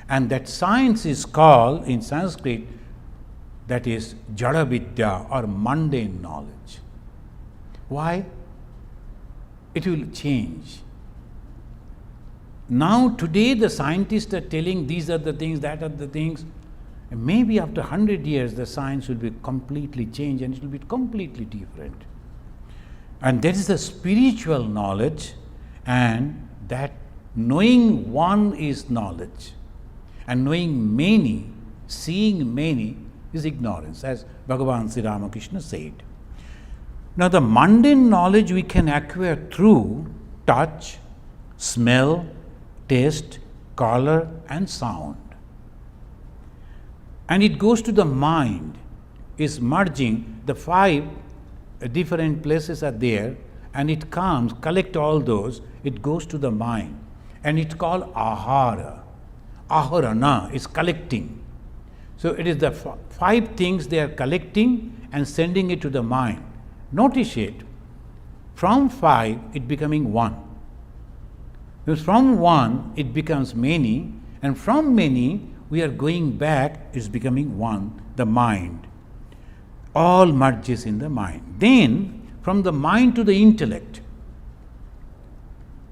and that science is called, in Sanskrit, that is Jada Vidya, or mundane knowledge. Why? It will change. Now today the scientists are telling these are the things, that are the things. And maybe after 100 years the science will be completely changed and it will be completely different. And that is the spiritual knowledge, and that knowing one is knowledge, and knowing many, seeing many is ignorance, as Bhagavan Sri Ramakrishna said. Now the mundane knowledge we can acquire through touch, smell, taste, color and sound. And it goes to the mind, is merging the 5 different places are there, and it comes, collect all those, it goes to the mind, and it's called ahara. Aharana is collecting. So it is the 5 things they are collecting and sending it to the mind. Notice it, from 5 it becoming 1. Because from 1 it becomes many, and from many we are going back, it's becoming 1, the mind. All merges in the mind. Then, from the mind to the intellect,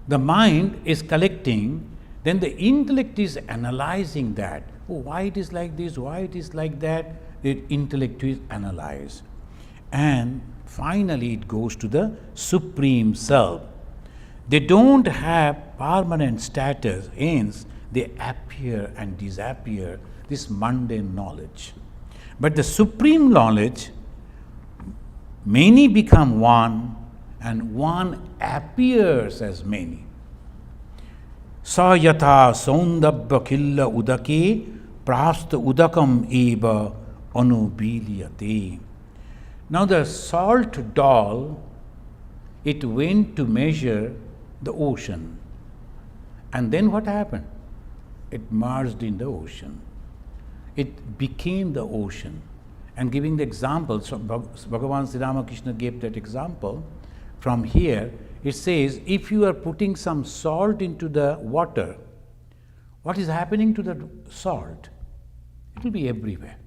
the mind is collecting, then the intellect is analyzing that. Oh, why it is like this, why it is like that, the intellect is analyzed. And finally, it goes to the Supreme Self. They don't have permanent status, hence they appear and disappear, this mundane knowledge. But the Supreme Knowledge, many become one, and one appears as many. Sa yatha saundabhya khilla udake prasta udakam eva anubiliyate. Now the salt doll, it went to measure the ocean. And then what happened? It merged in the ocean. It became the ocean. And giving the example, so Bhagavan Sri Ramakrishna gave that example. From here, it says, if you are putting some salt into the water, what is happening to the salt? It will be everywhere.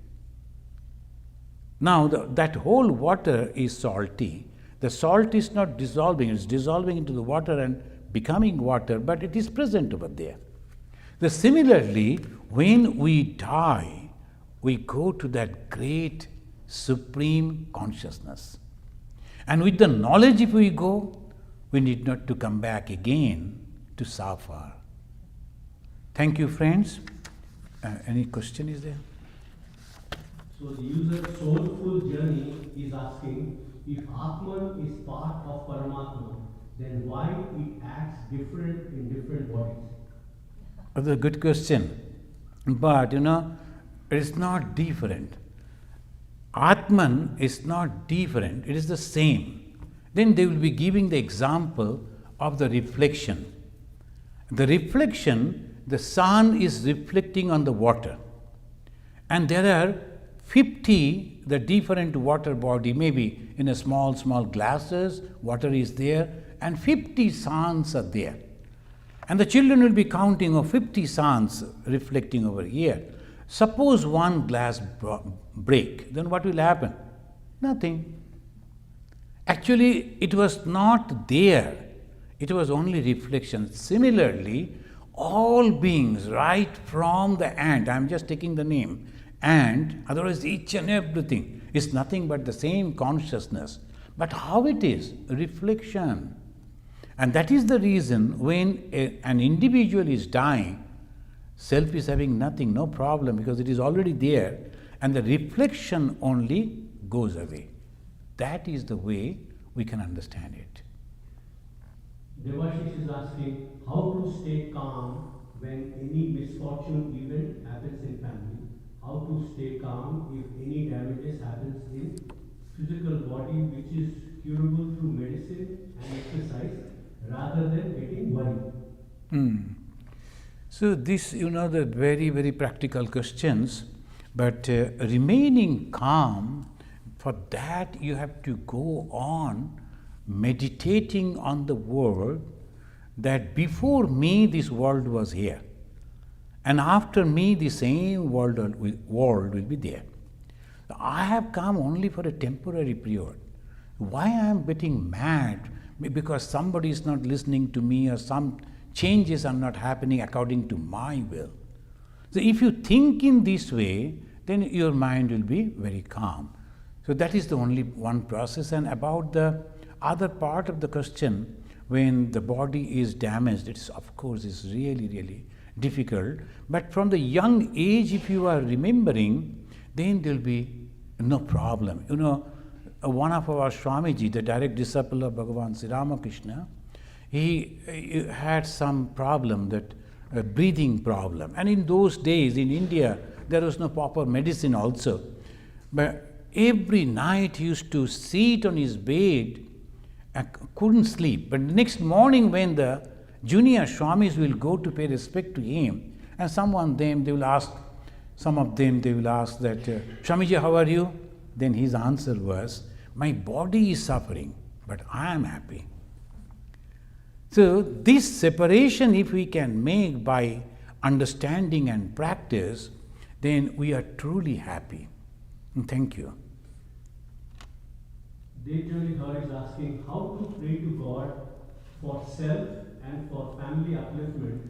Now, that whole water is salty. The salt is not dissolving, it's dissolving into the water and becoming water, but it is present over there. Similarly, when we die, we go to that great supreme consciousness. And with the knowledge, if we go, we need not to come back again to suffer. Thank you, friends. Any question is there? So the user Soulful Journey is asking, if Atman is part of Paramatma, then why it acts different in different bodies? That's a good question. But it is not different. Atman is not different, it is the same. Then they will be giving the example of the reflection. The reflection, the sun is reflecting on the water. And there are 50 the different water body, maybe in a small glasses, water is there, and 50 suns are there. And the children will be counting of 50 suns reflecting over here. Suppose one glass break, then what will happen? Nothing. Actually, it was not there. It was only reflection. Similarly, all beings, right from the ant, I am just taking the name, ant, otherwise each and everything is nothing but the same consciousness. But how it is? Reflection. And that is the reason when an individual is dying, self is having nothing, no problem, because it is already there, and the reflection only goes away. That is the way we can understand it. Devashish is asking how to stay calm when any misfortune event happens in family. How to stay calm if any damages happens in physical body, which is curable through medicine and exercise, rather than getting worried. So this, the very, very practical questions, but remaining calm, for that you have to go on meditating on the world, that before me this world was here, and after me the same world will be there. I have come only for a temporary period. Why I am getting mad? Because somebody is not listening to me, or some changes are not happening according to my will. So if you think in this way, then your mind will be very calm. So that is the only one process. And about the other part of the question, when the body is damaged, it's of course is really, really difficult. But from the young age, if you are remembering, then there will be no problem. One of our Swamiji, the direct disciple of Bhagavan Sri Ramakrishna, he had some problem, that breathing problem. And in those days in India, there was no proper medicine also. But every night he used to sit on his bed and couldn't sleep. But the next morning, when the junior Swamis will go to pay respect to him, and some of them they will ask that, Swamiji, how are you? Then his answer was, my body is suffering, but I am happy. So this separation, if we can make by understanding and practice, then we are truly happy. Thank you. Dejali Dhar is asking how to pray to God for self and for family upliftment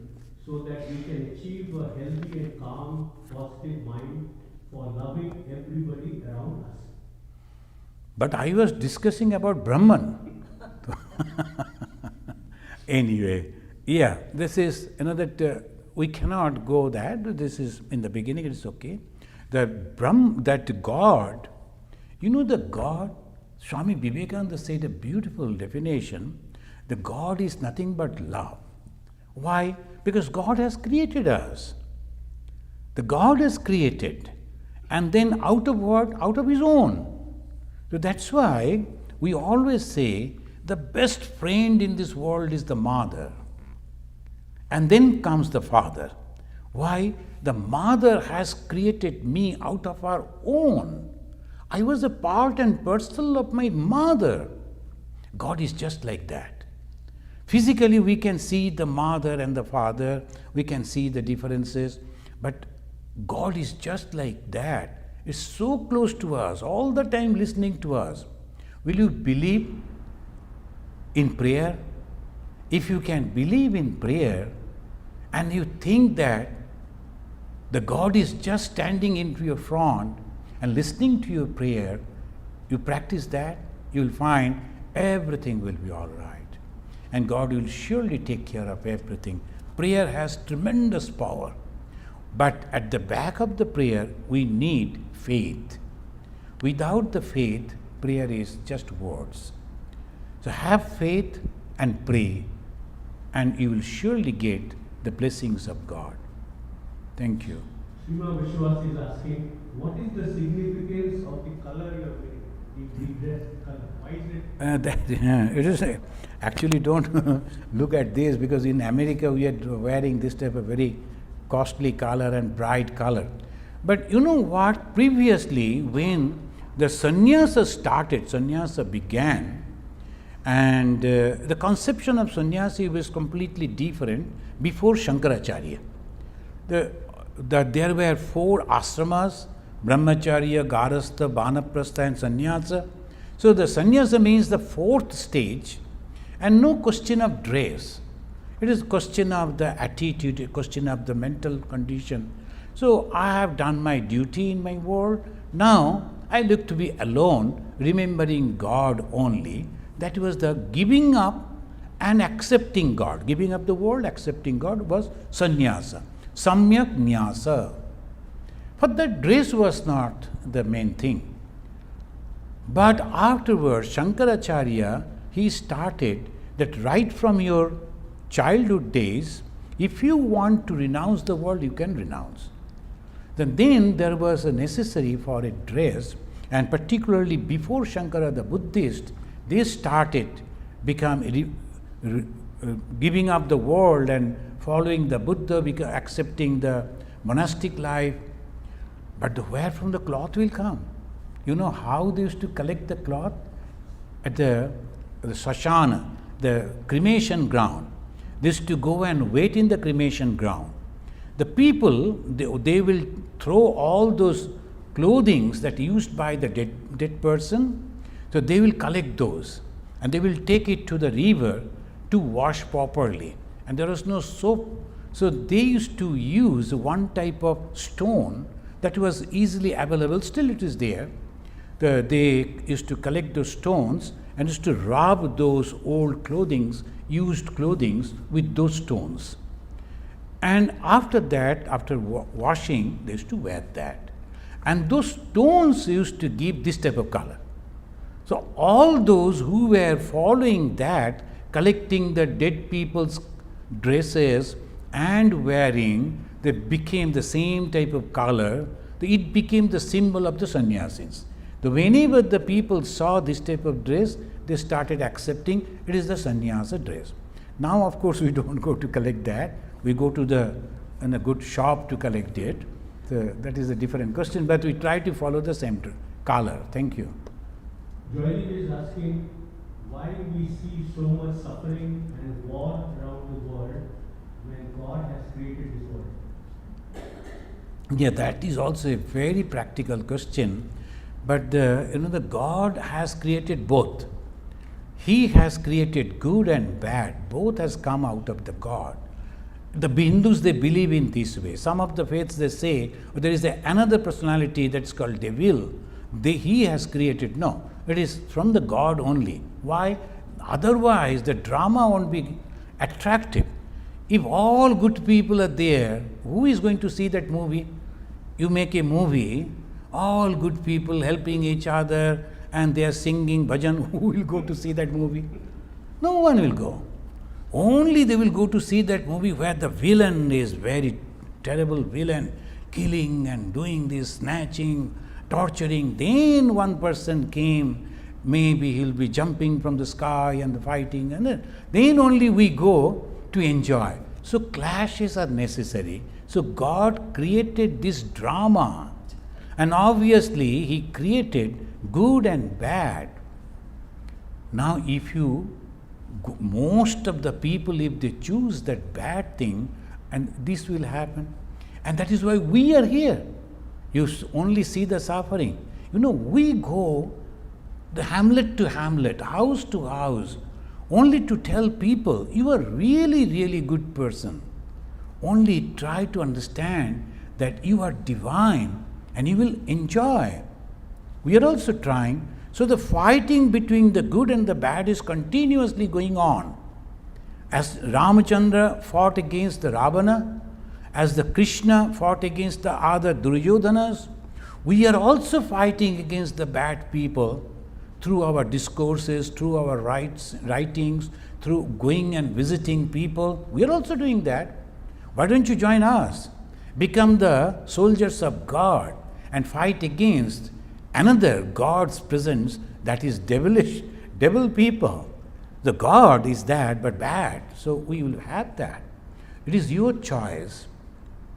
so that we can achieve a healthy and calm, positive mind for loving everybody around us. But I was discussing about Brahman. Anyway, yeah, this is that we cannot go that. This is in the beginning. It's okay. That God, the God. Swami Vivekananda said a beautiful definition. The God is nothing but love. Why? Because God has created us. The God has created, and then out of what? Out of His own. So that's why we always say the best friend in this world is the mother. And then comes the father. Why? The mother has created me out of her own. I was a part and parcel of my mother. God is just like that. Physically, we can see the mother and the father, we can see the differences, but God is just like that. It's so close to us, all the time listening to us. Will you believe in prayer? If you can believe in prayer and you think that the God is just standing into your front and listening to your prayer, you practice that, you will find everything will be all right. And God will surely take care of everything. Prayer has tremendous power. But at the back of the prayer, we need faith. Without the faith, prayer is just words. So have faith and pray, and you will surely get the blessings of God. Thank you. Sima Vishwas is asking, what is the significance of the color you are wearing? The dress color. Why is it? It is actually don't look at this, because in America we are wearing this type of very costly color and bright color. But you know what? Previously, when the sannyasa began, and the conception of sannyasi was completely different before Shankaracharya. There were 4 ashramas: brahmacharya, garastha, vanaprastha and sannyasa. So the sannyasa means the 4th stage, and no question of dress. It is question of the attitude, a question of the mental condition. So I have done my duty in my world. Now I look to be alone, remembering God only. That was the giving up and accepting God. Giving up the world, accepting God was sannyasa. Samyak nyasa. But the dress was not the main thing. But afterwards, Shankaracharya, he started that right from your childhood days, if you want to renounce the world, you can renounce. Then there was a necessary for a dress, and particularly before Shankara, the Buddhist, they started giving up the world and following the Buddha, accepting the monastic life. But where from the cloth will come? You know how they used to collect the cloth? At the sashana, the cremation ground. They used to go and wait in the cremation ground. The people, they will throw all those clothings that used by the dead person. So they will collect those and they will take it to the river to wash properly. And there was no soap. So they used to use one type of stone that was easily available. Still it is there. They used to collect those stones and used to rub those old clothings, used clothings with those stones. And after that, after washing, they used to wear that. And those stones used to give this type of color. So all those who were following that, collecting the dead people's dresses and wearing, they became the same type of color. It became the symbol of the sannyasis. So whenever the people saw this type of dress, they started accepting it is the sannyasa dress. Now, of course, we don't go to collect that. We go to a good shop to collect it. So that is a different question, but we try to follow the same color. Thank you. Joyli is asking why we see so much suffering and war around the world when God has created this world. Yeah, that is also a very practical question. But the God has created both. He has created good and bad. Both has come out of the God. The Hindus, they believe in this way. Some of the faiths, they say there is another personality that's called devil. He has created. No, it is from the God only. Why? Otherwise, the drama won't be attractive. If all good people are there, who is going to see that movie? You make a movie, all good people helping each other, and they are singing bhajan. Who will go to see that movie? No one will go. Only they will go to see that movie where the villain is very terrible villain, killing and doing this, snatching, torturing. Then one person came, maybe he'll be jumping from the sky and fighting, and then only we go to enjoy. So clashes are necessary. So God created this drama, and obviously He created good and bad. Now if most of the people, if they choose that bad thing, and this will happen. And that is why we are here. You only see the suffering. We go the hamlet to hamlet, house to house, only to tell people, you are really, really good person. Only try to understand that you are divine and you will enjoy. We are also trying. So the fighting between the good and the bad is continuously going on. As Ramachandra fought against the Ravana, as the Krishna fought against the other Duryodhanas, we are also fighting against the bad people through our discourses, through our writings, through going and visiting people. We are also doing that. Why don't you join us? Become the soldiers of God and fight against another God's presence that is devilish, devil people. The God is that, but bad. So we will have that. It is your choice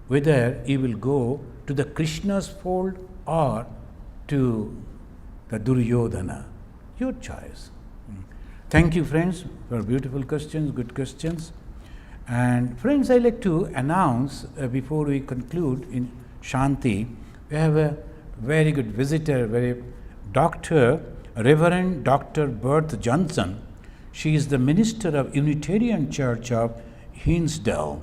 whether you will go to the Krishna's fold or to the Duryodhana. Your choice. Thank you, friends, for beautiful questions, good questions. And friends, I like to announce before we conclude in Shanti, we have a very good visitor, Reverend Dr. Bertha Johnson. She is the minister of Unitarian Church of Hinsdale.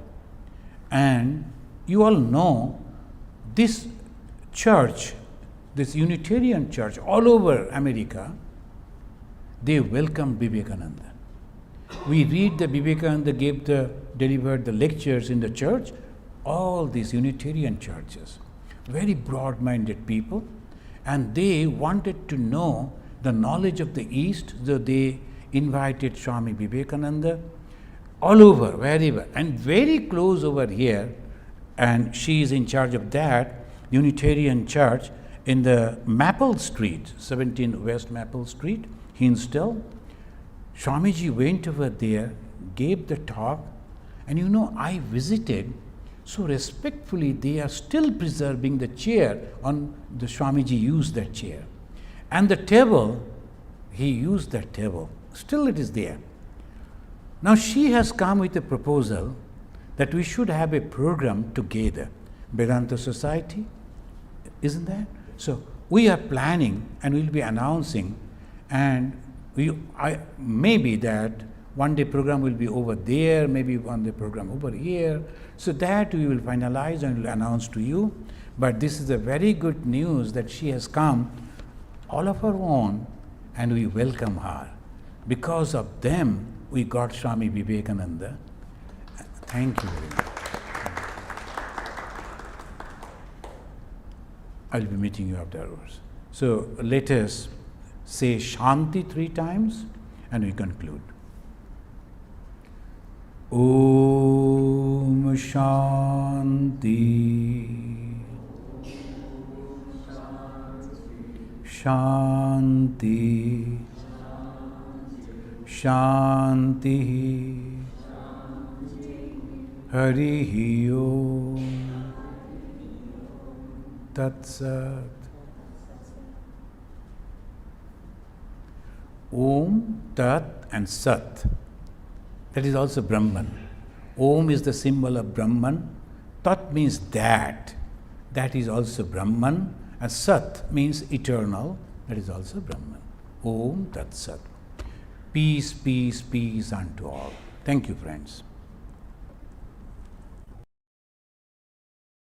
And you all know this church, this Unitarian church all over America, they welcome Vivekananda. We read that Vivekananda delivered the lectures in the church, all these Unitarian churches. Very broad-minded people, and they wanted to know the knowledge of the East, so they invited Swami Vivekananda all over, wherever, and very close over here, and she is in charge of that Unitarian church in the Maple Street, 17 West Maple Street, Hinsdale. Swamiji went over there, gave the talk, and I visited. So respectfully, they are still preserving the chair on the Swamiji used that chair. And the table, he used that table. Still it is there. Now she has come with a proposal that we should have a program together. Vedanta Society, isn't that? So we are planning and we'll be announcing, and maybe that one day program will be over there, maybe one day program over here. So that we will finalize and will announce to you. But this is a very good news that she has come all of her own, and we welcome her. Because of them, we got Swami Vivekananda. Thank you very much. I'll be meeting you afterwards. So let us say Shanti 3 times and we conclude. Om Shanti Shanti Shanti Harihi Om Tat Sat. Om, Tat and Sat. That is also Brahman. Om is the symbol of Brahman. Tat means that. That is also Brahman. And Sat means eternal, that is also Brahman. Om Tat Sat. Peace, peace, peace unto all. Thank you, friends.